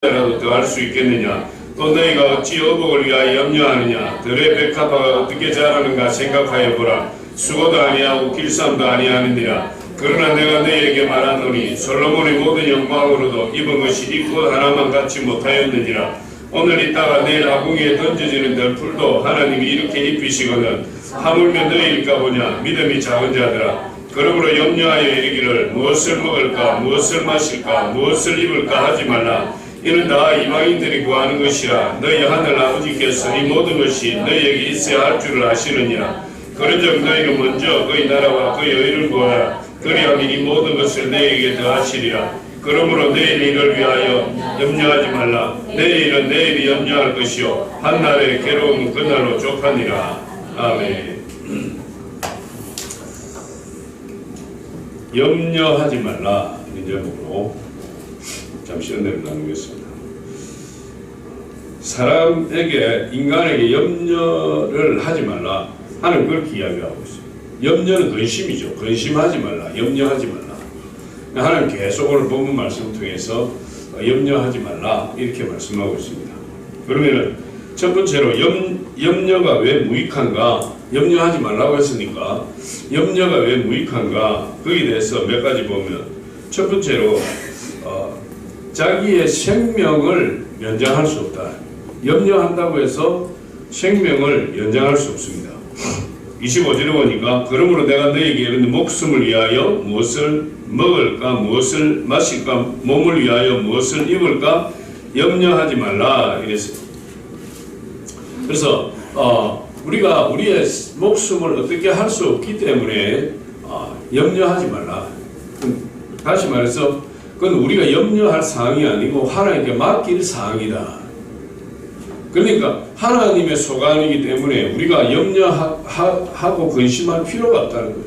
라도 더할 수 있겠느냐? 또 너희가 어찌 어복을 위하여 염려하느냐? 들의 백합화가 어떻게 자라는가 생각하여 보라. 수고도 아니하고 길쌈도 아니하느니라. 그러나 내가 너희에게 말하노니 솔로몬의 모든 영광으로도 입은 것이 입고 하나만 갖지 못하였느니라. 오늘 있다가 내일 아궁이에 던져지는 들풀도 하나님이 이렇게 입히시거든 하물며 너희일까 보냐. 믿음이 작은 자들아. 그러므로 염려하여 이르기를 무엇을 먹을까 무엇을 마실까 무엇을 입을까 하지 말라. 이는 다 이방인들이 구하는 것이라. 너희 하늘 아버지께서 이 모든 것이 너희에게 있어야 할 줄을 아시느니라. 그런즉 너희는 먼저 그의 나라와 그의 의를 구하라. 그리하면 이 모든 것을 너희에게 더하시리라. 그러므로 내일 일을 위하여 염려하지 말라. 내일은 내일이 염려할 것이요 한날의 괴로움은 그날로 족하니라. 아멘. 염려하지 말라. 이 제목으로 잠시 은혜를 나누겠습니다. 사람에게, 인간에게 염려를 하지 말라 하는 그렇게 이야기하고 있어요. 염려는 근심이죠. 근심하지 말라, 염려하지 말라. 하나님 계속 오늘 본문 말씀을 통해서 염려하지 말라 이렇게 말씀하고 있습니다. 그러면은 첫 번째로 염려가 왜 무익한가? 염려하지 말라고 했으니까 염려가 왜 무익한가? 거기에 대해서 몇 가지 보면 첫 번째로 자기의 생명을 연장할 수 없다. 염려한다고 해서 생명을 연장할 수 없습니다. 25절에 보니까 그러므로 내가 너에게 이르는 목숨을 위하여 무엇을 먹을까 무엇을 마실까 몸을 위하여 무엇을 입을까 염려하지 말라 이랬어요. 그래서 우리가 우리의 목숨을 어떻게 할 수 없기 때문에 염려하지 말라. 다시 말해서 그건 우리가 염려할 사항이 아니고 하나님께 맡길 사항이다. 그러니까 하나님의 소관이기 때문에 우리가 염려하고 근심할 필요가 없다는 거예요.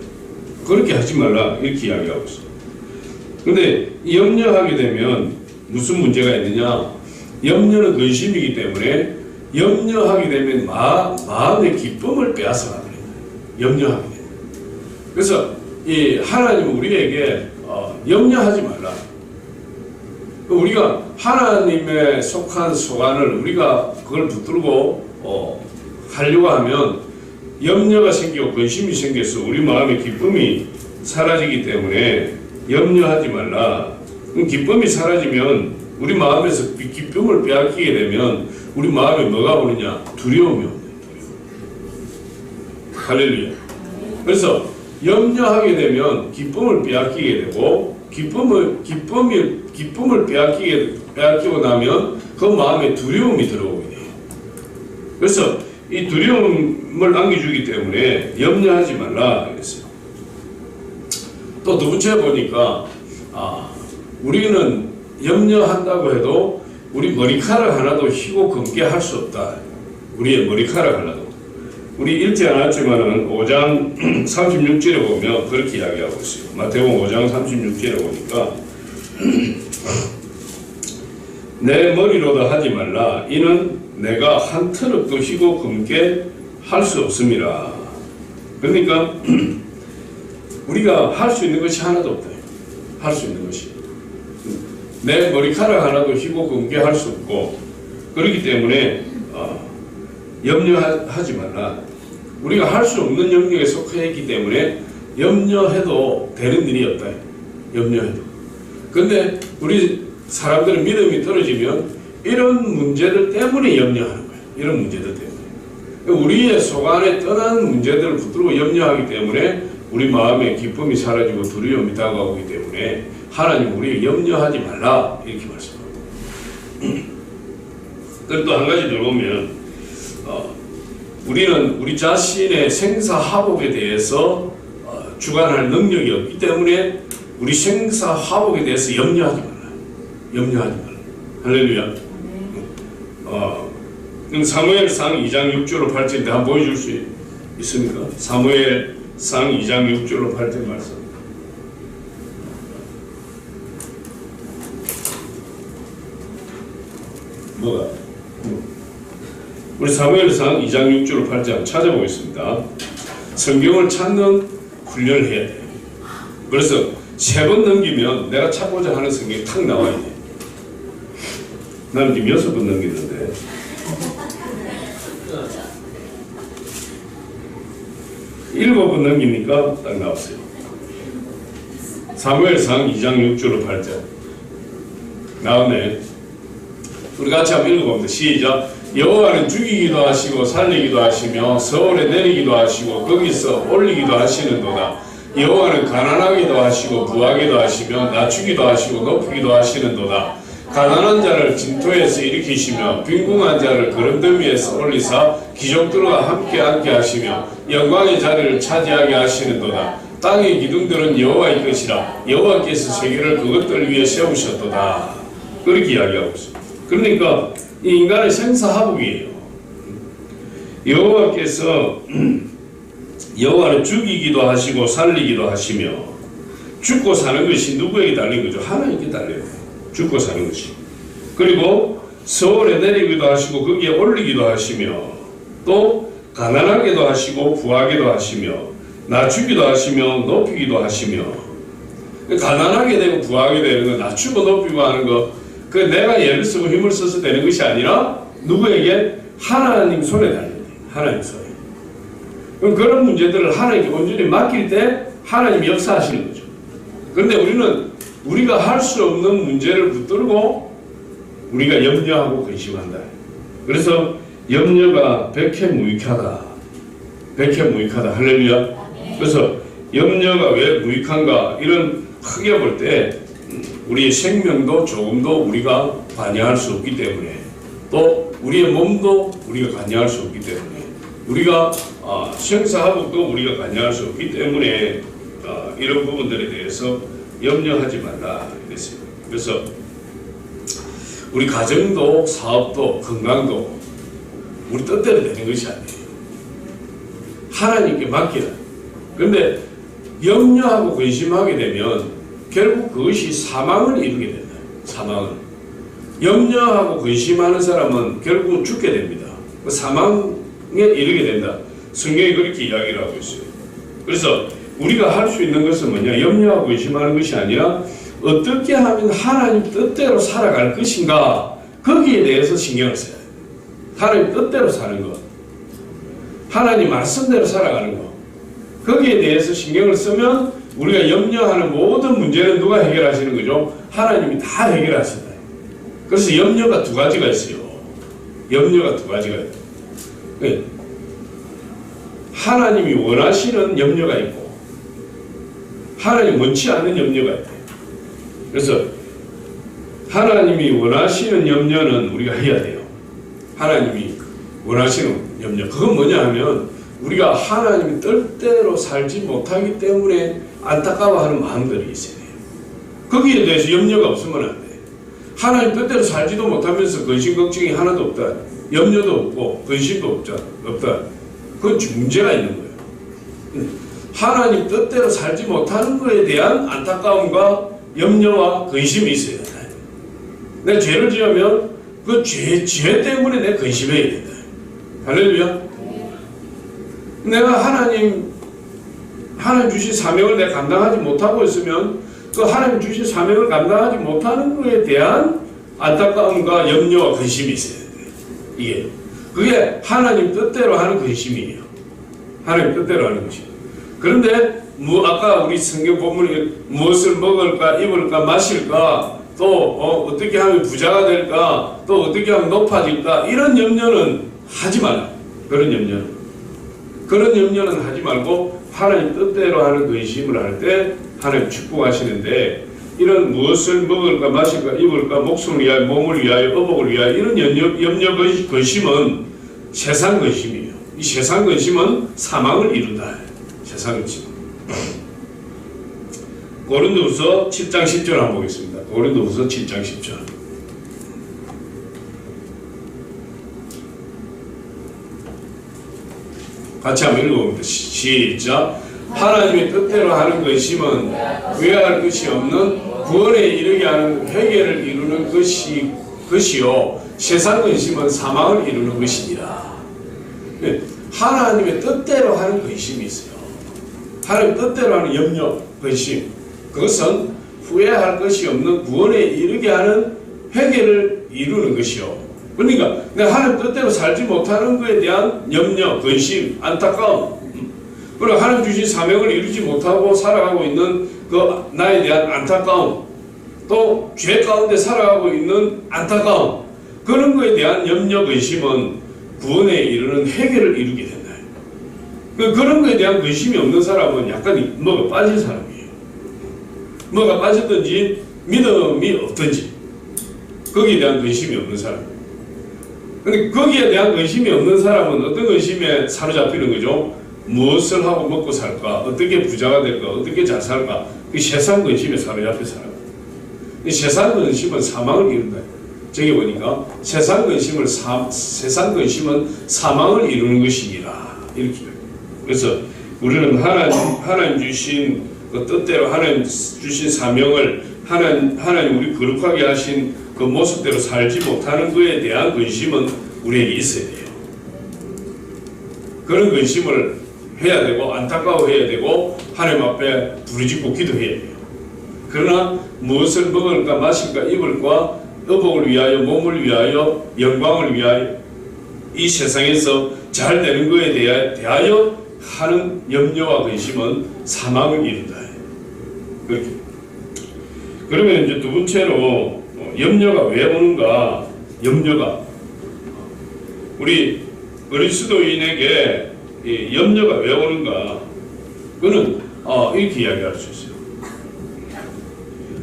그렇게 하지 말라 이렇게 이야기하고 있어요. 그런데 염려하게 되면 무슨 문제가 있느냐? 염려는 근심이기 때문에 염려하게 되면 마음의 기쁨을 빼앗아가는 거예요. 염려하게 되면. 그래서 이 하나님은 우리에게 염려하지 말라. 우리가 하나님의 속한 소관을 우리가 그걸 붙들고 하려고 하면 염려가 생기고 근심이 생겨서 우리 마음의 기쁨이 사라지기 때문에 염려하지 말라. 기쁨이 사라지면 우리 마음에서 기쁨을 빼앗기게 되면 우리 마음에 뭐가 오느냐? 두려움이 오는 거예요. 할렐루야. 그래서 염려하게 되면 기쁨을 빼앗기게 되고 기쁨을 빼앗기고 나면 그 마음에 두려움이 들어오게 돼요. 그래서 이 두려움을 안겨주기 때문에 염려하지 말라 그랬어요. 또 두 번째 보니까 우리는 염려한다고 해도 우리 머리카락 하나도 휘고 검게 할 수 없다. 우리의 머리카락 하나도. 우리 읽지 않았지만은 5장 36절에 보면 그렇게 이야기하고 있어요. 마태복음 5장 36절에 보니까 내 머리로도 하지 말라. 이는 내가 한 트럭도 휘고 검게 할 수 없음이라. 그러니까 우리가 할 수 있는 것이 하나도 없다. 할 수 있는 것이. 내 머리카락 하나도 휘고 검게 할 수 없고 그렇기 때문에 염려하지 말라. 우리가 할 수 없는 영역에 속해 있기 때문에 염려해도 되는 일이 없다. 염려해도. 근데 우리 사람들은 믿음이 떨어지면 이런 문제들 때문에 염려하는 거예요. 이런 문제들 때문에. 우리의 속 안에 떠난 문제들을 붙들고 염려하기 때문에 우리 마음에 기쁨이 사라지고 두려움이 다가오기 때문에 하나님 우리에게 염려하지 말라 이렇게 말씀합니다. 그리고 또 한 가지 들어보면 우리는 우리 자신의 생사화복에 대해서 주관할 능력이 없기 때문에 우리 생사화복에 대해서 염려하지 말라. 염려하지 말라. 할렐루야. 사무엘상 2장 6절로 8절인데 한번 보여줄 수 있습니까? 사무엘상 2장 6절로 8절 말씀. 뭐가? 우리 사무엘상 2장 6절로 8절 찾아보겠습니다. 성경을 찾는 훈련을 해야 돼요. 그래서 3번 넘기면 내가 찾고자 하는 성경이 탁 나와야 돼. 나는 지금 6번 넘겼는데. 일곱 번 넘기니까 딱 나왔어요. 사무엘상 2장 6절로 8절 나왔네. 우리 같이 한번 읽어봅니다. 시작. 여호와는 죽이기도 하시고 살리기도 하시며 서울에 내리기도 하시고 거기서 올리기도 하시는도다. 여호와는 가난하기도 하시고 부하기도 하시며 낮추기도 하시고 높이기도 하시는도다. 가난한 자를 진토에서 일으키시며 빈궁한 자를 거름더미에서 올리사 귀족들과 함께 앉게 하시며 영광의 자리를 차지하게 하시는도다. 땅의 기둥들은 여호와의 것이라. 여호와께서 세계를 그것들 위에 세우셨도다. 그렇게 이야기하고 있습니다. 그러니까 이 인간의 생사하복이에요. 여호와는 죽이기도 하시고 살리기도 하시며, 죽고 사는 것이 누구에게 달린 거죠? 하나님께 달려요. 죽고 사는 것이. 그리고 서울에 내리기도 하시고 거기에 올리기도 하시며, 또 가난하게도 하시고 부하게도 하시며, 낮추기도 하시며 높이기도 하시며. 가난하게 되고 부하게 되는 거, 낮추고 높이고 하는 거, 그 내가 애를 쓰고 힘을 써서 되는 것이 아니라 누구에게? 하나님 손에 달려요. 하나님 손에. 그럼 그런 문제들을 하나님께 온전히 맡길 때 하나님이 역사하시는 거죠. 그런데 우리는 우리가 할 수 없는 문제를 붙들고 우리가 염려하고 근심한다. 그래서 염려가 백해무익하다. 백해무익하다. 할렐루야. 그래서 염려가 왜 무익한가? 이런 크게 볼 때 우리의 생명도 조금도 우리가 관여할 수 없기 때문에, 또 우리의 몸도 우리가 관여할 수 없기 때문에, 우리가 생사하복도 우리가 관여할 수 없기 때문에 이런 부분들에 대해서 염려하지 말라 이랬어요. 그래서 우리 가정도 사업도 건강도 우리 뜻대로 되는 것이 아니에요. 하나님께 맡기라. 그런데 염려하고 근심하게 되면 결국 그것이 사망을 이루게 된다. 사망을. 염려하고 근심하는 사람은 결국 죽게 됩니다. 사망에 이르게 된다. 성경이 그렇게 이야기를 하고 있어요. 그래서 우리가 할 수 있는 것은 뭐냐? 염려하고 근심하는 것이 아니라 어떻게 하면 하나님 뜻대로 살아갈 것인가, 거기에 대해서 신경을 써야 돼요. 하나님 뜻대로 사는 것, 하나님 말씀대로 살아가는 것, 거기에 대해서 신경을 쓰면 우리가 염려하는 모든 문제는 누가 해결하시는 거죠? 하나님이 다 해결하신다. 그래서 염려가 두 가지가 있어요. 염려가 두 가지가 있어요. 하나님이 원하시는 염려가 있고 하나님 원치 않는 염려가 있대요. 그래서 하나님이 원하시는 염려는 우리가 해야 돼요. 하나님이 원하시는 염려, 그건 뭐냐 하면 우리가 하나님의 뜻대로 살지 못하기 때문에 안타까워하는 마음들이 있어야 돼요. 거기에 대해서 염려가 없으면 안 돼. 하나님 뜻대로 살지도 못하면서 근심 걱정이 하나도 없다, 염려도 없고 근심도 없다, 그건 문제가 있는 거예요. 하나님 뜻대로 살지 못하는 것에 대한 안타까움과 염려와 근심이 있어야 된다. 내가 죄를 지으면 그 죄 때문에 내가 근심해야 된다. 할렐루야. 내가 하나님 주신 사명을 내가 감당하지 못하고 있으면 그 하나님 주신 사명을 감당하지 못하는 것에 대한 안타까움과 염려와 근심이 있어야 돼요. 그게 하나님 뜻대로 하는 근심이에요. 하나님 뜻대로 하는 것이에요. 그런데 아까 우리 성경 본문에 무엇을 먹을까, 입을까, 마실까, 또 어떻게 하면 부자가 될까, 또 어떻게 하면 높아질까, 이런 염려는 하지 말라. 그런 염려는 하지 말고 하나님 뜻대로 하는 근심을 할 때 하나님 축복하시는데, 이런 무엇을 먹을까, 마실까, 입을까, 목숨을 위하여, 몸을 위하여, 의복을 위하여, 이런 염려 근심은 세상 근심이에요. 이 세상 근심은 사망을 이룬다. 세상 근심. 고린도후서 7장 10절 한번 보겠습니다. 고린도후서 7장 10절. 같이 한번 읽어봅니다. 시작. 하나님의 뜻대로 하는 근심은 구애할 것이 없는 구원에 이르게 하는 회개를 이루는 것이요, 세상 근심은 사망을 이루는 것이니라. 하나님의 뜻대로 하는 근심이 있어요. 하나님 뜻대로 하는 염려, 근심, 그것은 후회할 것이 없는 구원에 이르게 하는 회개를 이루는 것이요. 그러니까 내가 하나님 뜻대로 살지 못하는 것에 대한 염려, 근심, 안타까움, 그리고 하나님 주신 사명을 이루지 못하고 살아가고 있는 그 나에 대한 안타까움, 또 죄 가운데 살아가고 있는 안타까움, 그런 것에 대한 염려, 근심은 구원에 이르는 해결을 이루게 된다. 그런 것에 대한 근심이 없는 사람은 약간 뭐가 빠진 사람이에요. 뭐가 빠졌든지 믿음이 없든지 거기에 대한 근심이 없는 사람. 근데 거기에 대한 근심이 없는 사람은 어떤 근심에 사로잡히는 거죠? 무엇을 하고 먹고 살까? 어떻게 부자가 될까? 어떻게 잘 살까? 그 세상 근심에 사로잡혀 살아요. 세상 근심은 사망을 이룬다. 저기 보니까 세상 근심은 사망을 이루는 것이니라. 이렇게. 그래서 우리는 하나님 주신 그 뜻대로 하나님 주신 사명을 하나님 우리 거룩하게 하신 그 모습대로 살지 못하는 것에 대한 근심은 우리에게 있어야 돼요. 그런 근심을 해야 되고 안타까워해야 되고 하나님 앞에 부르짖고 기도해야 돼요. 그러나 무엇을 먹을까 마실까 입을까 의복을 위하여 몸을 위하여 영광을 위하여 이 세상에서 잘 되는 것에 대하여 하는 염려와 근심은 사망을 이룬다. 그렇게. 그러면 이제 두 번째로 염려가 왜 오는가? 염려가 우리 그리스도인에게 이 염려가 왜 오는가? 그는 이렇게 이야기할 수 있어요.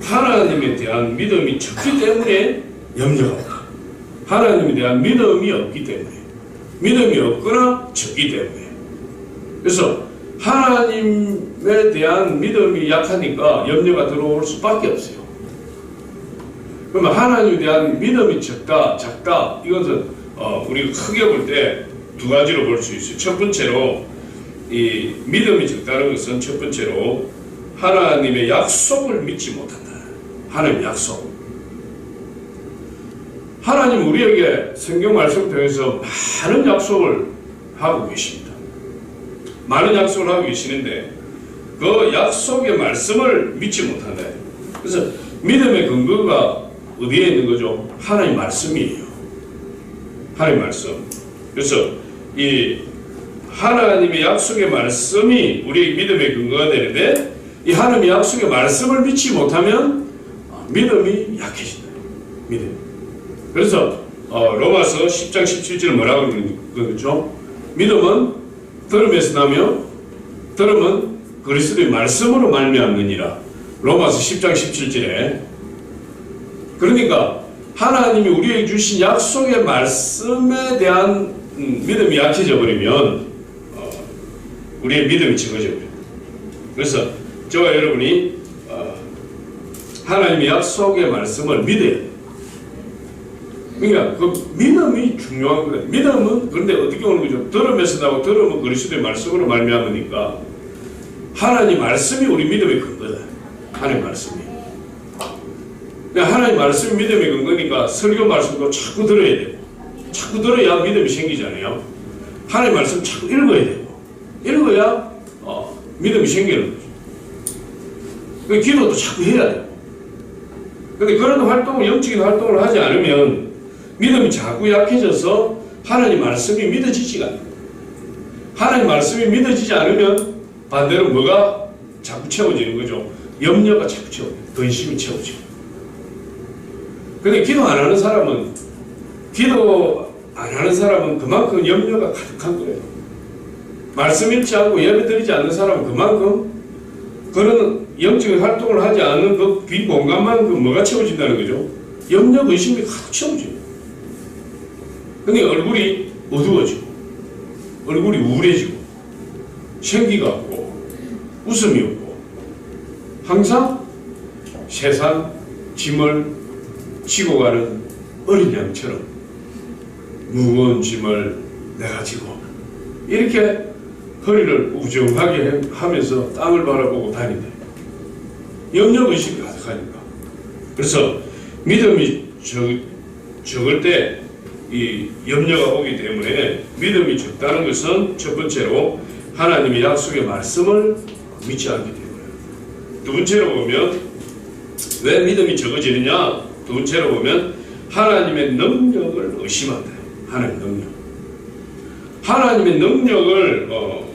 하나님에 대한 믿음이 적기 때문에 염려가 온다. 하나님에 대한 믿음이 없기 때문에, 믿음이 없거나 적기 때문에. 그래서 하나님에 대한 믿음이 약하니까 염려가 들어올 수밖에 없어요. 그러면 하나님에 대한 믿음이 적다, 작다, 이것은 우리가 크게 볼 때 두 가지로 볼 수 있어요. 첫 번째로 이 믿음이 적다는 것은 첫 번째로 하나님의 약속을 믿지 못한다. 하나님의 약속. 하나님 우리에게 성경 말씀 통해서 많은 약속을 하고 계십니다. 많은 약속을 하고 계시는데 그 약속의 말씀을 믿지 못한다. 그래서 믿음의 근거가 어디에 있는 거죠? 하나님 말씀이에요. 하나님 말씀. 그래서 이 하나님의 약속의 말씀이 우리의 믿음의 근거가 되는데 이 하나님의 약속의 말씀을 믿지 못하면 믿음이 약해진다. 믿음. 그래서 로마서 10장 17절은 뭐라고 그러죠? 믿음은 들음에서 나며 들음은 그리스도의 말씀으로 말미암느니라. 로마서 10장 17절에. 그러니까 하나님이 우리에게 주신 약속의 말씀에 대한 믿음이 약해져 버리면 우리의 믿음이 적어져 버립니다. 그래서 저와 여러분이 하나님의 약속의 말씀을 믿어야 돼요. 그러니까 그 믿음이 중요한 거예요. 믿음은 그런데 어떻게 오는 거죠? 들음에서 나고 들음은 그리스도의 말씀으로 말미암으니까 하나님 말씀이 우리 믿음의 근거다. 하나님 말씀이. 그러니까 하나님 말씀이 믿음의 근거니까 설교 말씀도 자꾸 들어야 되고 자꾸 들어야 믿음이 생기잖아요. 하나님 말씀 자꾸 읽어야 되고 읽어야 믿음이 생기는 거죠. 그러니까 기도도 자꾸 해야 돼요. 그런데 그런 활동을 영적인 활동을 하지 않으면 믿음이 자꾸 약해져서 하나님 말씀이 믿어지지가 않아요. 하나님 말씀이 믿어지지 않으면 반대로 뭐가 자꾸 채워지는 거죠? 염려가 자꾸 채워져요. 근심이 채워지고. 근데 기도 안 하는 사람은 그만큼 염려가 가득한 거예요. 말씀 읽지 않고 예배 드리지 않는 사람은 그만큼 그런 영적인 활동을 하지 않는 그 비공간만큼 뭐가 채워진다는 거죠? 염려, 근심이 가득 채워져요. 근데 얼굴이 어두워지고 얼굴이 우울해지고 생기가 없고 웃음이 없고 항상 세상 짐을 지고 가는 어린 양처럼 무거운 짐을 내가 지고 이렇게 허리를 우정하게 하면서 땅을 바라보고 다닌다. 염려 의식이 가득하니까. 그래서 믿음이 적을 때 이 염려가 오기 때문에 믿음이 적다는 것은 첫 번째로 하나님의 약속의 말씀을 믿지 않기 때문에. 두 번째로 보면 왜 믿음이 적어지느냐? 두 번째로 보면 하나님의 능력을 의심한다. 하나님의 능력. 하나님의 능력을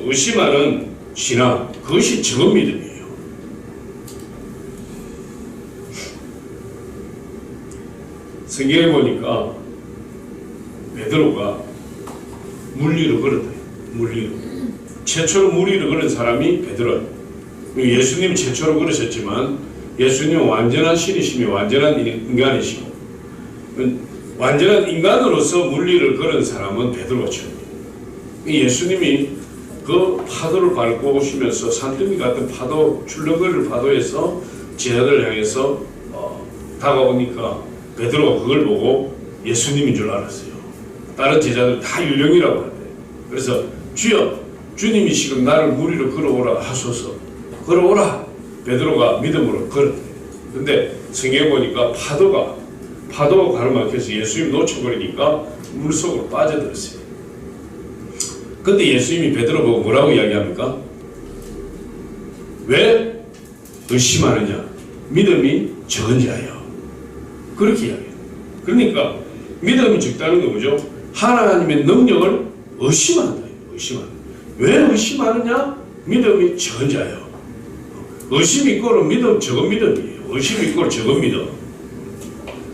의심하는 신앙, 그것이 적은 믿음이에요. 성경에 보니까 베드로가 물리로 걸었다. 물리로. 최초로 물리로 걸은 사람이 베드로예요. 예수님이 최초로 걸으셨지만 예수님은 완전한 신이시며 완전한 인간이시고 완전한 인간으로서 물리를 걸은 사람은 베드로가 처음이에요. 예수님이 그 파도를 밟고 오시면서 산더미 같은 파도, 출렁거리는 파도에서 제자들 향해서 다가오니까 베드로가 그걸 보고 예수님인 줄 알았어요. 다른 제자들 다 유령이라고 하는데, 그래서 주여, 주님이 지금 나를 무리로 걸어오라 하소서. 걸어오라. 베드로가 믿음으로 걸었대. 근데 성경에 보니까 파도가 가로막혀서 예수님 놓쳐버리니까 물속으로 빠져들었어요. 근데 예수님이 베드로 보고 뭐라고 이야기합니까? 왜 의심하느냐? 믿음이 적은 자예요. 그렇게 이야기해요. 그러니까 믿음이 적다는 게 뭐죠? 하나님의 능력을 의심한다. 의심한다. 왜 의심하느냐? 믿음이 적은 자예요. 의심 이꼬는 믿음, 적은 믿음이에요. 의심 이꼬는 적은 믿음.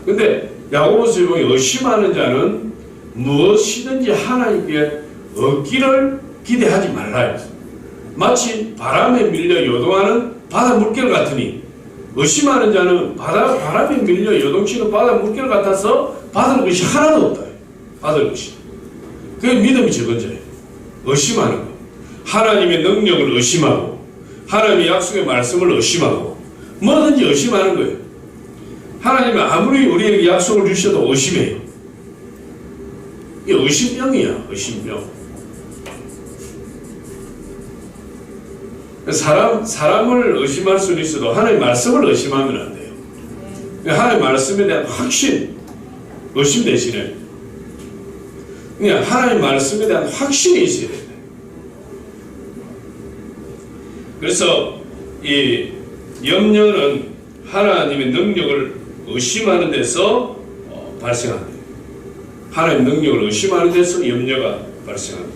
근데 야고보서에 보면 의심하는 자는 무엇이든지 하나님께 얻기를 기대하지 말라. 마치 바람에 밀려 요동하는 바다 물결 같으니, 의심하는 자는 바람에 밀려 요동치는 바다 물결 같아서 받을 것이 하나도 없다. 받을 것이. 그게 믿음이 적은 자예요. 의심하는 거. 하나님의 능력을 의심하고 하나님의 약속의 말씀을 의심하고 뭐든지 의심하는 거예요. 하나님은 아무리 우리에게 약속을 주셔도 의심해요. 이게 의심병이야. 의심병. 사람을 의심할 수는 있어도 하나님의 말씀을 의심하면 안 돼요. 하나님의 말씀에 대한 확신, 의심 대신에 그냥 하나님의 말씀에 대한 확신이 있어야 돼요. 그래서 이 염려는 하나님의 능력을 의심하는 데서 발생한다. 하나님의 능력을 의심하는 데서 염려가 발생한다.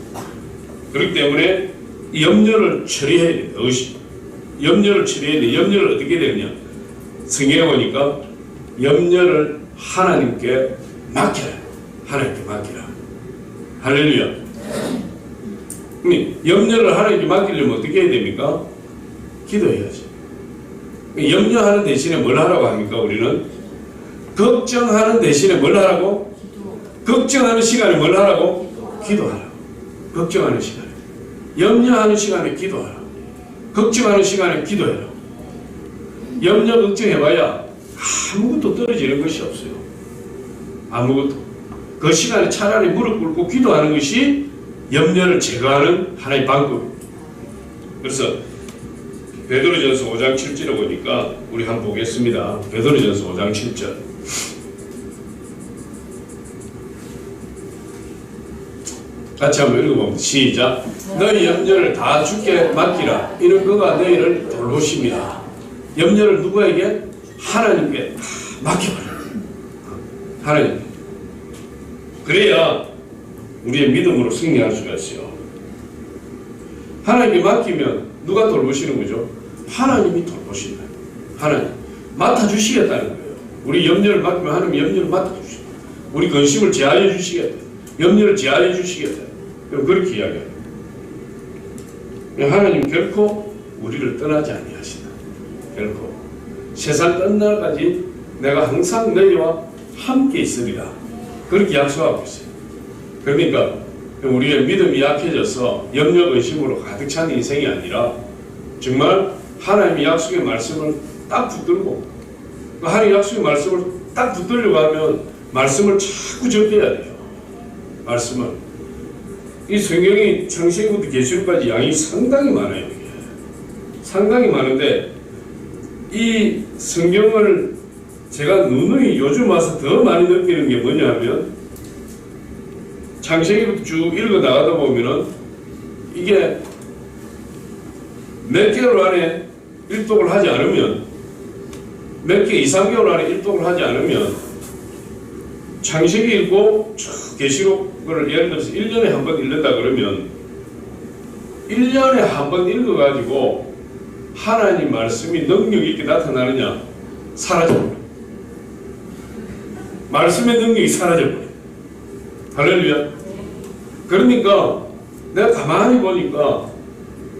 그렇기 때문에 이 염려를 처리해야 된다. 염려를 처리해야 돼. 염려를 어떻게 되느냐? 성경에 보니까 염려를 하나님께 맡겨라. 하나님께 맡기라. 할렐루야. 염려를 하나님께 맡기려면 어떻게 해야 됩니까? 기도해야지. 염려하는 대신에 뭘 하라고 합니까? 우리는 걱정하는 대신에 뭘 하라고? 걱정하는 시간에 뭘 하라고? 기도하라고. 걱정하는 시간에. 염려하는 시간에 기도하라. 걱정하는 시간에 기도해라. 염려 걱정해봐야 아무것도 떨어지는 것이 없어요. 아무것도. 그 시간에 차라리 무릎 꿇고 기도하는 것이 염려를 제거하는 하나의 방법입니다. 그래서 베드로전서 5장 7절에 보니까 우리 한번 보겠습니다. 베드로전서 5장 7절. 같이 한번 읽어봅니다. 시작. 너희 염려를 다 주께 맡기라. 이는 그가 너희를 돌보십니다. 염려를 누구에게? 하나님께 다 맡겨버려. 하나님. 그래야 우리의 믿음으로 승리할 수가 있어요. 하나님께 맡기면 누가 돌보시는 거죠? 하나님이 돌보신다. 하나님. 맡아주시겠다는 거예요. 우리 염려를 맡기면 하나님 염려를 맡아주시고 우리 근심을 제하여 주시겠다. 염려를 제하여 주시겠다. 그렇게 이야기합니다. 하나님 결코 우리를 떠나지 아니하신다. 결코. 세상 끝날까지 내가 항상 너희와 함께 있으리라. 그렇게 약속하고 있어요. 그러니까 우리의 믿음이 약해져서 염려 의심으로 가득 찬 인생이 아니라 정말 하나님의 약속의 말씀을 딱 붙들고 하나님의 약속의 말씀을 딱 붙들려고 하면 말씀을 자꾸 접해야 돼요. 말씀을. 이 성경이 창세기부터 계시록까지 양이 상당히 많아요. 이게. 상당히 많은데 이 성경을 제가 누누이 요즘 와서 더 많이 느끼는 게 뭐냐면 창세기부터 쭉 읽어 나가다 보면은 이게 몇 개월 안에 일독을 하지 않으면 몇 개 2, 3개월 안에 일독을 하지 않으면 창세기 읽고 쭉 계시록을 예를 들어서 1년에 한 번 읽는다 그러면 1년에 한 번 읽어가지고 하나님 말씀이 능력 있게 나타나느냐? 사라져버려. 말씀의 능력이 사라져버려. 할렐루야. 그러니까 내가 가만히 보니까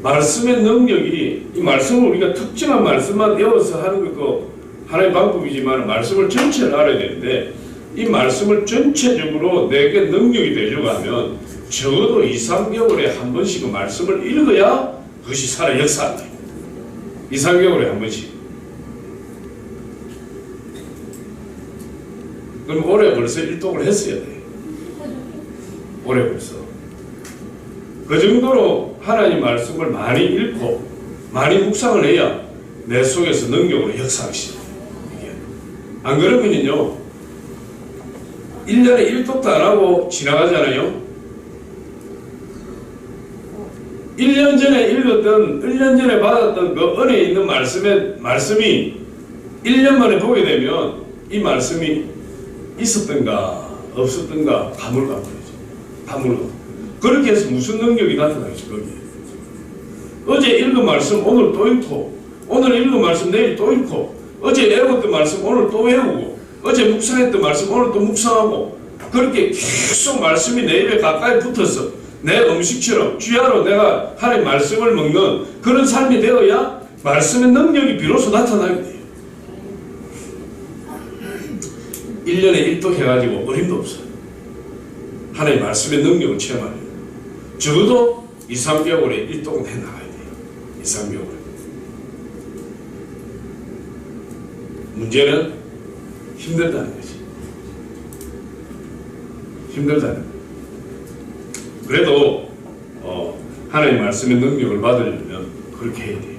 말씀의 능력이, 이 말씀을 우리가 특정한 말씀만 외워서 하는 것도 하나의 방법이지만 말씀을 전체를 알아야 되는데, 이 말씀을 전체적으로 내게 능력이 되려고 하면 적어도 2, 3개월에 한 번씩은 말씀을 읽어야 그것이 살아 역사한다. 2, 3개월에 한 번씩. 그럼 올해 벌써 일독을 했어야 돼. 올해 벌써. 그 정도로 하나님 말씀을 많이 읽고 많이 묵상을 해야 내 속에서 능력으로 역사하시죠. 안 그러면요 1년에 1독도 안 하고 지나가잖아요. 1년 전에 읽었던, 1년 전에 받았던 그 은혜에 있는 말씀이 1년 만에 보게 되면 이 말씀이 있었던가 없었던가 가물가물해져. 가물가물. 그렇게 해서 무슨 능력이 나타나겠죠, 거기에. 어제 읽은 말씀 오늘 또 읽고, 오늘 읽은 말씀 내일 또 읽고, 어제 외웠던 말씀 오늘 또 외우고, 어제 묵상했던 말씀 오늘 또 묵상하고, 그렇게 계속 말씀이 내 입에 가까이 붙어서 내 음식처럼 주야로 내가 하나님 말씀을 먹는 그런 삶이 되어야 말씀의 능력이 비로소 나타나게 돼요. 1년에 1독 해가지고 어림도 없어요. 하나님 말씀의 능력을 체험하려면 적어도 2, 3개월에 1독은 해나가야 돼요. 2, 3개월에. 문제는 힘들다는 거지. 힘들다는 거지. 그래도 하나님 말씀의 능력을 받으려면 그렇게 해야 돼요.